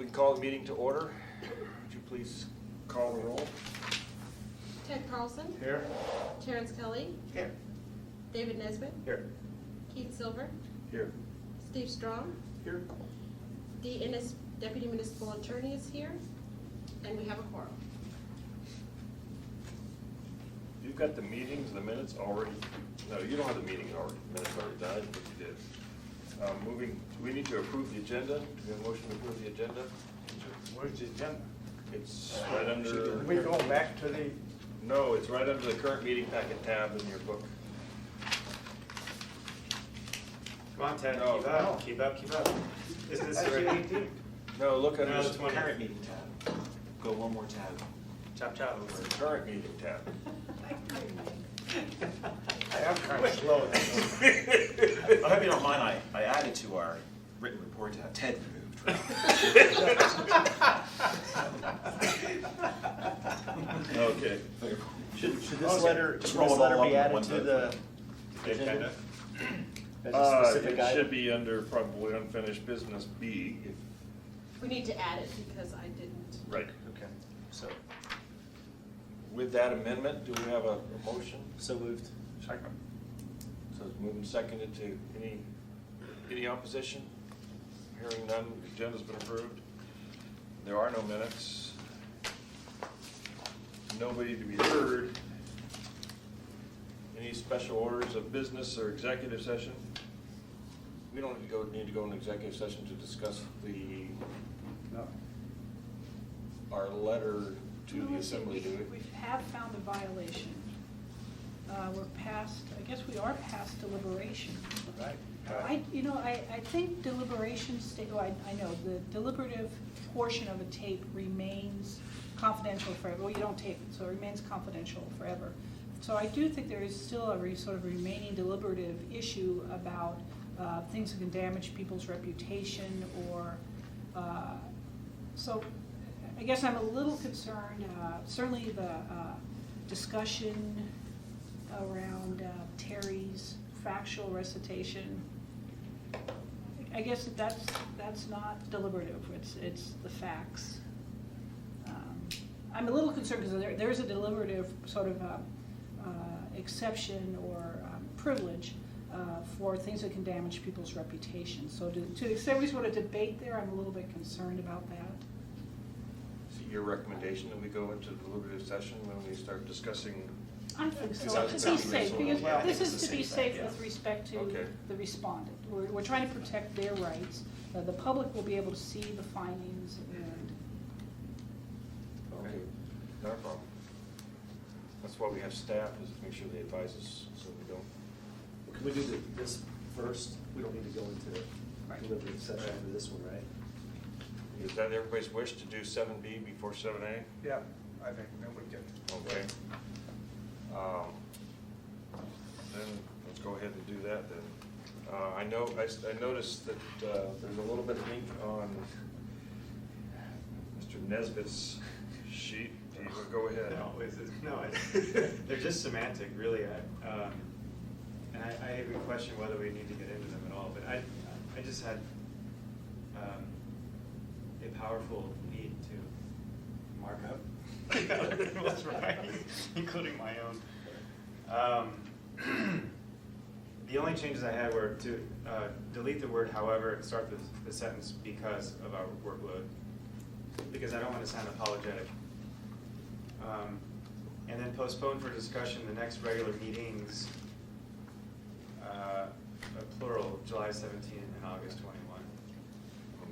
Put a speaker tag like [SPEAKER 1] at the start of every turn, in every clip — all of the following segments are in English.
[SPEAKER 1] we can call the meeting to order. Would you please call the roll?
[SPEAKER 2] Ted Carlson.
[SPEAKER 1] Here.
[SPEAKER 2] Terrence Kelly.
[SPEAKER 1] Here.
[SPEAKER 2] David Nesbitt.
[SPEAKER 1] Here.
[SPEAKER 2] Keith Silver.
[SPEAKER 1] Here.
[SPEAKER 2] Steve Strong.
[SPEAKER 1] Here.
[SPEAKER 2] Dee Ennis, Deputy Municipal Attorney, is here. And we have a quorum.
[SPEAKER 1] You've got the meetings, the minutes already, no, you don't have the meeting already, minutes already done, I didn't think you did. Moving, do we need to approve the agenda? Do we have a motion to approve the agenda?
[SPEAKER 3] Where's the agenda?
[SPEAKER 1] It's right under.
[SPEAKER 3] Are we going back to the,
[SPEAKER 1] No, it's right under the current meeting packet tab in your book.
[SPEAKER 4] Come on, Ted,
[SPEAKER 1] No.
[SPEAKER 4] keep up, keep up, keep up. Is this
[SPEAKER 3] that's the
[SPEAKER 4] right?
[SPEAKER 3] 18th?
[SPEAKER 1] No, look under
[SPEAKER 4] No,
[SPEAKER 1] the
[SPEAKER 4] the 20th.
[SPEAKER 5] Current meeting tab. Go one more tab.
[SPEAKER 4] Chop, chop.
[SPEAKER 1] current meeting tab.
[SPEAKER 3] I'm kind of slow.
[SPEAKER 5] I hope you don't mind, I added to our written report tab, Ted removed.
[SPEAKER 1] Okay.
[SPEAKER 6] Should
[SPEAKER 5] Okay.
[SPEAKER 6] this letter,
[SPEAKER 5] Just
[SPEAKER 6] should
[SPEAKER 5] roll
[SPEAKER 6] this
[SPEAKER 5] it all
[SPEAKER 6] letter
[SPEAKER 5] up
[SPEAKER 6] be
[SPEAKER 5] in
[SPEAKER 6] added
[SPEAKER 5] one
[SPEAKER 6] to
[SPEAKER 5] vote.
[SPEAKER 6] the agenda? As a
[SPEAKER 1] It
[SPEAKER 6] specific
[SPEAKER 1] should
[SPEAKER 6] item?
[SPEAKER 1] be under probably unfinished business B.
[SPEAKER 2] We need to add it because I didn't.
[SPEAKER 1] Right.
[SPEAKER 6] Okay, so
[SPEAKER 1] With that amendment, do we have a motion?
[SPEAKER 6] moved.
[SPEAKER 3] Second.
[SPEAKER 1] So it's moved and seconded to any opposition? Hearing none, the agenda's been approved. There are no minutes. Nobody to be heard. Any special orders of business or executive session? We don't need to go into executive session to discuss
[SPEAKER 3] No.
[SPEAKER 1] our letter to
[SPEAKER 7] No,
[SPEAKER 1] the
[SPEAKER 7] let's see,
[SPEAKER 1] assembly, do we?
[SPEAKER 7] We have found a violation. We're past, I guess we are past deliberation.
[SPEAKER 3] Right.
[SPEAKER 7] I think deliberations, I know, the deliberative portion of a tape remains confidential forever. Well, you don't tape it, so it remains confidential forever. So I do think there is still a sort of remaining deliberative issue about things that can damage people's reputation or, so I guess I'm a little concerned, certainly the discussion around Terry's factual recitation. I guess that's not deliberative, it's the facts. I'm a little concerned because there is a deliberative sort of exception or privilege for things that can damage people's reputation. So to the extent we sort of debate there, I'm a little bit concerned about that.
[SPEAKER 1] Is it your recommendation that we go into deliberative session when we start discussing?
[SPEAKER 7] I think so,
[SPEAKER 1] Sounds
[SPEAKER 7] to be
[SPEAKER 1] sounds
[SPEAKER 7] safe,
[SPEAKER 1] reasonable.
[SPEAKER 7] because
[SPEAKER 5] Well, I think
[SPEAKER 7] this
[SPEAKER 5] it's
[SPEAKER 7] is
[SPEAKER 5] a
[SPEAKER 7] to be
[SPEAKER 5] safe
[SPEAKER 7] safe
[SPEAKER 5] bet,
[SPEAKER 7] with
[SPEAKER 5] yeah.
[SPEAKER 7] respect to
[SPEAKER 1] Okay.
[SPEAKER 7] the respondent. We're trying to protect their rights. The public will be able to see the findings and,
[SPEAKER 1] Okay, not a problem. That's why we have staff, is to make sure they advise us, so we don't.
[SPEAKER 6] Can we do this first? We don't need to go into
[SPEAKER 7] Right.
[SPEAKER 6] deliberative session for this one, right?
[SPEAKER 1] Is that everybody's wish to do 7B before 7A?
[SPEAKER 3] Yeah, I think then we can.
[SPEAKER 1] Okay. Then let's go ahead and do that then. I noticed that there's a little bit of ink on Mr. Nesbitt's sheet. Do you wanna go ahead?
[SPEAKER 4] They're just semantic, really. And I even question whether we need to get into them at all, but I just had a powerful need to mark up what's right, including my own. The only changes I had were to delete the word however and start the sentence because of our workload, because I don't want to sound apologetic. And then postpone for discussion the next regular meetings, plural, July 17 and August 21.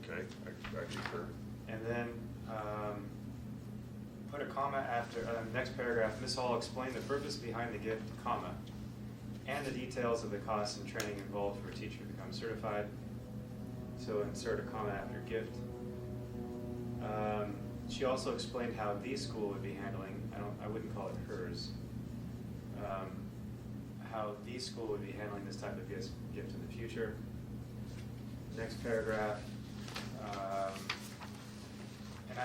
[SPEAKER 1] Okay, I concur.
[SPEAKER 4] And then put a comma after, next paragraph, Ms. Hall explained the purpose behind the gift, comma, and the details of the costs and training involved for a teacher to become certified. So insert a comma after gift. She also explained how the school would be handling, I wouldn't call it hers, how the school would be handling this type of gift in the future. Next paragraph, and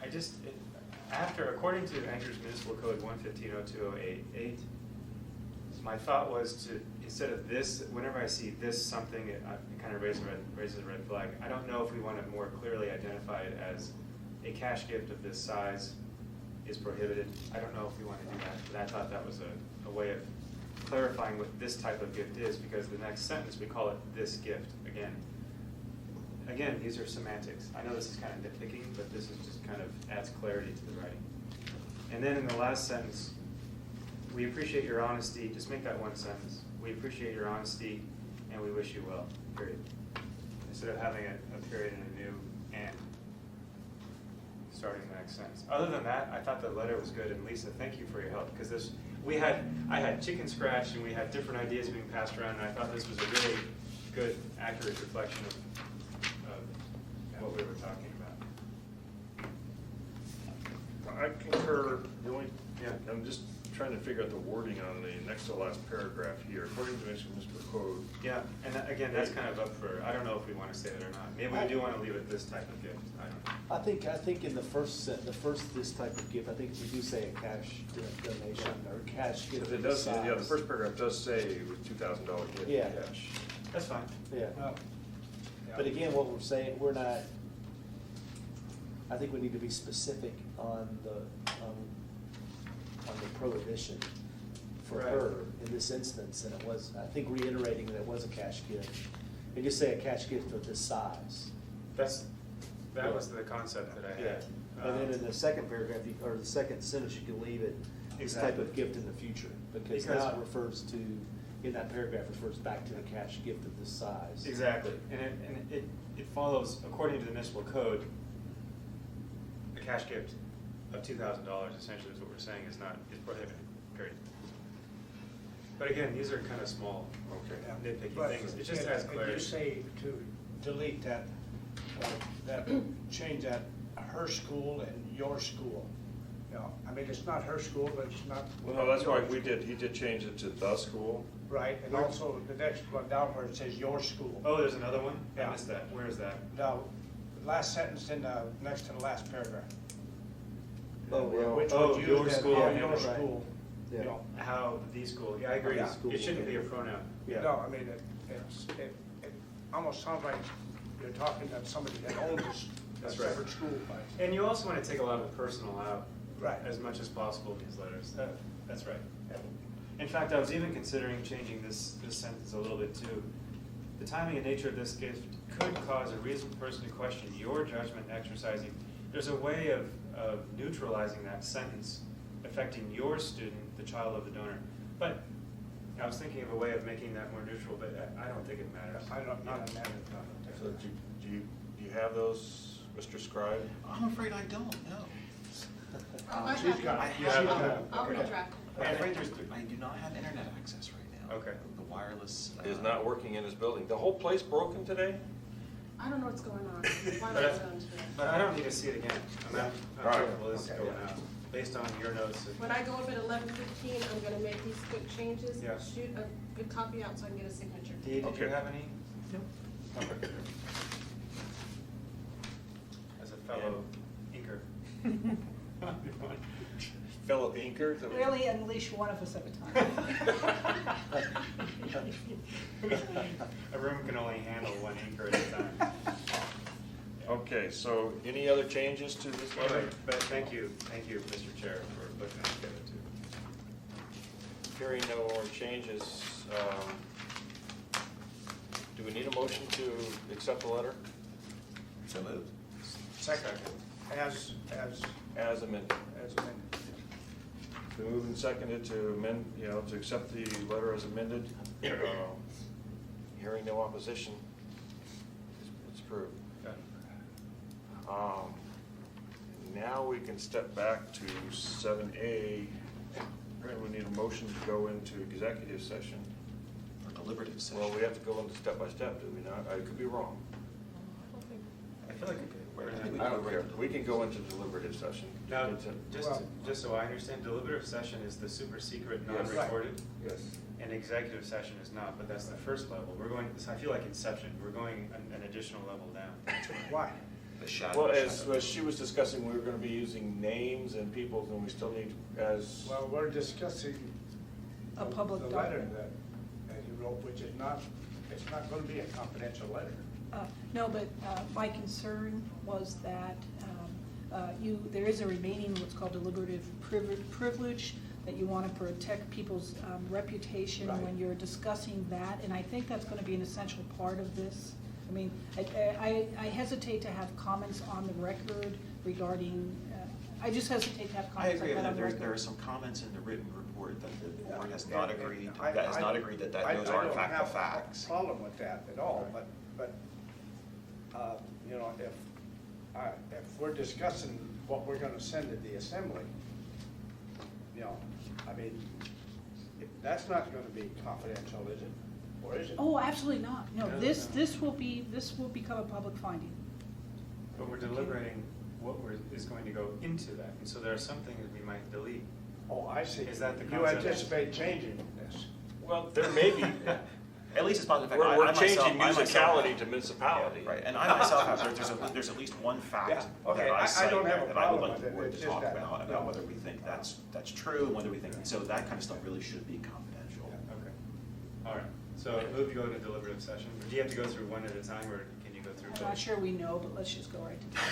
[SPEAKER 4] I just, according to Anchorage Municipal Code 115.0208, my thought was to, instead of this, whenever I see this something, it kind of raises a red flag. I don't know if we want to more clearly identify it as a cash gift of this size is prohibited. I don't know if we want to do that, but I thought that was a way of clarifying what this type of gift is, because the next sentence, we call it this gift again, these are semantics. I know this is kind of nitpicking, but this is just kind of adds clarity to the writing. And then in the last sentence, we appreciate your honesty, just make that one sentence. We appreciate your honesty and we wish you well, period. Instead of having a period and a new and starting the next sentence. Other than that, I thought the letter was good, and Lisa, thank you for your help, because I had chicken scratch and we had different ideas being passed around, and I thought this was a really good, accurate reflection of what we were talking about.
[SPEAKER 1] I concur. The only,
[SPEAKER 4] Yeah.
[SPEAKER 1] I'm just trying to figure out the wording on the next to last paragraph here. According to Michigan Code,
[SPEAKER 4] Yeah, and again, that's kind of up for, I don't know if we want to say that or not. Maybe we do want to leave it this type of gift, I don't know.
[SPEAKER 6] I think in the first this type of gift, I think we do say a cash donation or cash gift.
[SPEAKER 1] But it does, yeah, the first paragraph does say it was $2,000 gift
[SPEAKER 6] Yeah.
[SPEAKER 1] cash.
[SPEAKER 4] That's fine.
[SPEAKER 6] Yeah,
[SPEAKER 3] Well,
[SPEAKER 6] but again, what we're saying, we're not, I think we need to be specific on the prohibition for
[SPEAKER 4] Right.
[SPEAKER 6] her in this instance, and it was, I think reiterating that it was a cash gift. And just say a cash gift of this size.
[SPEAKER 4] That was the concept that I had.
[SPEAKER 6] And then in the second paragraph, or the second sentence, you can leave it, this type
[SPEAKER 4] Exactly.
[SPEAKER 6] of gift in the future. Because now it refers to, in that paragraph, refers back to the cash gift of this size.
[SPEAKER 4] Exactly, and it follows, according to the municipal code, a cash gift of $2,000 essentially is what we're saying is prohibited, period. But again, these are kind of small,
[SPEAKER 1] Okay.
[SPEAKER 4] nitpicky
[SPEAKER 3] but
[SPEAKER 4] things, it just
[SPEAKER 3] if-
[SPEAKER 4] adds
[SPEAKER 3] If
[SPEAKER 4] clarity.
[SPEAKER 3] you say to delete that, change that, her school and your school, you know, I mean, it's not her school, but it's not.
[SPEAKER 1] Well, no, that's why
[SPEAKER 3] yours.
[SPEAKER 1] he did change it to the school.
[SPEAKER 3] Right, and also the next one down where it says your school.
[SPEAKER 4] Oh, there's another one? I
[SPEAKER 3] Yeah.
[SPEAKER 4] missed that, where is that?
[SPEAKER 3] Now, the last sentence in the, next to the last paragraph.
[SPEAKER 6] Oh, well.
[SPEAKER 3] Which
[SPEAKER 4] Oh,
[SPEAKER 3] would
[SPEAKER 4] your
[SPEAKER 3] use that,
[SPEAKER 4] school,
[SPEAKER 3] how
[SPEAKER 4] yeah,
[SPEAKER 3] your
[SPEAKER 4] right.
[SPEAKER 3] school, you
[SPEAKER 6] Yeah.
[SPEAKER 3] know.
[SPEAKER 4] How the school, yeah, I agree,
[SPEAKER 3] Yeah.
[SPEAKER 4] it shouldn't be a pronoun.
[SPEAKER 6] Yeah.
[SPEAKER 3] No, I mean, it almost sounds like you're talking that somebody that owns a
[SPEAKER 4] That's right.
[SPEAKER 3] separate school.
[SPEAKER 4] And you also want to take a lot of the personal out.
[SPEAKER 3] Right.
[SPEAKER 4] As much as possible in these letters. That's right. In fact, I was even considering changing this sentence a little bit too. The timing and nature of this gift could cause a reasonable person to question your judgment exercising. There's a way of neutralizing that sentence affecting your student, the child of the donor. But I was thinking of a way of making that more neutral, but I don't think it matters.
[SPEAKER 3] I don't, not a matter
[SPEAKER 1] So do you have those, Mr. Scribe?
[SPEAKER 5] I'm afraid I don't, no.
[SPEAKER 2] I
[SPEAKER 3] She's
[SPEAKER 2] have
[SPEAKER 3] got
[SPEAKER 2] it.
[SPEAKER 3] it.
[SPEAKER 4] You have it?
[SPEAKER 2] I'll
[SPEAKER 4] Okay.
[SPEAKER 2] redraft
[SPEAKER 4] I'm
[SPEAKER 2] it.
[SPEAKER 4] afraid there's,
[SPEAKER 5] I do not have internet access right now.
[SPEAKER 4] Okay.
[SPEAKER 5] The wireless.
[SPEAKER 1] Is not working in his building. The whole place broken today?
[SPEAKER 2] I don't know what's going on. Why
[SPEAKER 4] But
[SPEAKER 2] was going today?
[SPEAKER 4] But I don't need to see it again. I'm
[SPEAKER 1] All right.
[SPEAKER 4] comfortable this is
[SPEAKER 3] Okay.
[SPEAKER 4] going out, based on your notes.
[SPEAKER 2] When I go up at 11:15, I'm gonna make these quick changes.
[SPEAKER 4] Yeah.
[SPEAKER 2] Shoot a good copy out so I can get a signature.
[SPEAKER 4] Dee, did you
[SPEAKER 1] Okay.
[SPEAKER 4] have any? Okay. As a fellow inker.
[SPEAKER 1] Fellow inker? that we-
[SPEAKER 7] Really unleash one of us at a time.
[SPEAKER 4] A room can only handle one inker at a time.
[SPEAKER 1] Okay, so any other changes to this letter?
[SPEAKER 4] But thank you, Mr. Chair, for looking at it too.
[SPEAKER 1] Hearing no more changes, do we need a motion to accept the letter
[SPEAKER 5] So moved.
[SPEAKER 3] Second, as
[SPEAKER 1] as amended?
[SPEAKER 3] amended.
[SPEAKER 1] Been moved and seconded to amend, to accept the letter as amended. Hearing no opposition, it's approved. Now we can step back to 7A. Apparently we need a motion to go into executive session.
[SPEAKER 5] For deliberative session.
[SPEAKER 1] Well, we have to go into step by step, do we not? I could be wrong.
[SPEAKER 4] I feel like we're gonna.
[SPEAKER 1] I don't care. We can go into deliberative session.
[SPEAKER 4] Now,
[SPEAKER 3] Well-
[SPEAKER 4] just so I understand, deliberative session is the super secret,
[SPEAKER 1] Yes.
[SPEAKER 4] non-recorded?
[SPEAKER 1] Yes.
[SPEAKER 4] And executive session is not, but that's the first level. We're going, I feel like Inception, we're going an additional level down.
[SPEAKER 3] Why?
[SPEAKER 5] The shadow.
[SPEAKER 1] Well, as she was discussing, we were gonna be using names and people, and we still need, as.
[SPEAKER 3] Well, we're discussing
[SPEAKER 7] a public
[SPEAKER 3] The letter
[SPEAKER 7] document.
[SPEAKER 3] that you wrote, which is not, it's not gonna be a confidential letter.
[SPEAKER 7] No, but my concern was that there is a remaining what's called deliberative privilege, that you want to protect people's reputation
[SPEAKER 3] Right.
[SPEAKER 7] when you're discussing that, and I think that's going to be an essential part of this. I mean, I hesitate to have comments on the record regarding, I just hesitate to have
[SPEAKER 5] I
[SPEAKER 7] comments
[SPEAKER 5] agree,
[SPEAKER 7] like that on the
[SPEAKER 5] there
[SPEAKER 7] record.
[SPEAKER 5] are some comments in the written report that the board has
[SPEAKER 3] And-
[SPEAKER 5] not
[SPEAKER 3] and
[SPEAKER 5] agreed,
[SPEAKER 3] I-
[SPEAKER 5] that has
[SPEAKER 3] I-
[SPEAKER 5] not agreed that
[SPEAKER 3] I-
[SPEAKER 5] those
[SPEAKER 3] I
[SPEAKER 5] are in
[SPEAKER 3] don't
[SPEAKER 5] fact the
[SPEAKER 3] have a
[SPEAKER 5] facts.
[SPEAKER 3] problem with that at all, but, you know, if we're discussing what we're gonna send to the assembly, you know, I mean, that's not gonna be confidential, is it? Or is it?
[SPEAKER 7] Oh, absolutely not. No,
[SPEAKER 4] No,
[SPEAKER 7] this
[SPEAKER 4] no.
[SPEAKER 7] will become a public finding.
[SPEAKER 4] But we're deliberating is going to go into that, and so there are some things we might delete.
[SPEAKER 3] Oh, I see.
[SPEAKER 4] Is that the
[SPEAKER 3] You
[SPEAKER 4] concept?
[SPEAKER 3] anticipate changing this?
[SPEAKER 1] Well, there may be,
[SPEAKER 5] At least it's positive.
[SPEAKER 1] we're
[SPEAKER 5] I myself-
[SPEAKER 1] changing
[SPEAKER 5] I myself-
[SPEAKER 1] musicality to municipality.
[SPEAKER 5] Right, and I myself have, there's at least one fact
[SPEAKER 3] Yeah, okay,
[SPEAKER 5] that I
[SPEAKER 3] I
[SPEAKER 5] cite
[SPEAKER 3] don't have a
[SPEAKER 5] that I would
[SPEAKER 3] problem
[SPEAKER 5] like the
[SPEAKER 3] with it,
[SPEAKER 5] board
[SPEAKER 3] it's
[SPEAKER 5] to
[SPEAKER 3] just
[SPEAKER 5] talk
[SPEAKER 3] that,
[SPEAKER 5] about
[SPEAKER 3] no.
[SPEAKER 5] whether we think that's true, whether we think, so that kind of stuff really should be confidential.
[SPEAKER 4] Okay. All right, so move to go into deliberative session. Do you have to go through one at a time, or can you go through both?
[SPEAKER 7] I'm not sure we know, but let's just go right to that.